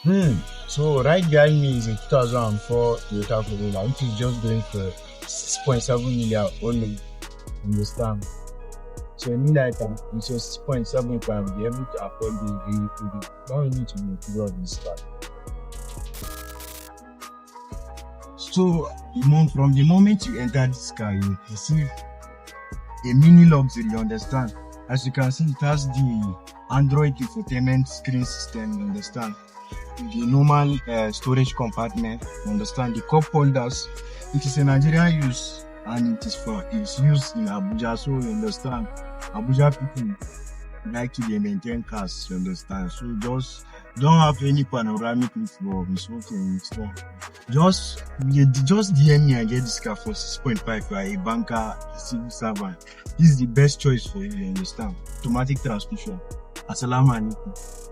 Hmm. So right behind me is a 2004 Toyota Corolla, which is just going for 6.7 million only. Understand? So me like with your 6.7, you can be able to afford the vehicle. You don't need to be all this stuff. So from the moment you enter this car, you receive a mini luxury, you understand? As you can see, it has the Android infotainment screen system, you understand? The normal storage compartment, you understand? The cup holders. It is a Nigerian use and it's used in Abuja, so you understand? Abuja people like to dey maintain cars, you understand? So just don't have any panoramic roof for smoking stuff. Just DM me and get this car for 6.5. You are a banker, a civil servant. This is the best choice for you understand? Automatic transmission. Assalamu alaikum.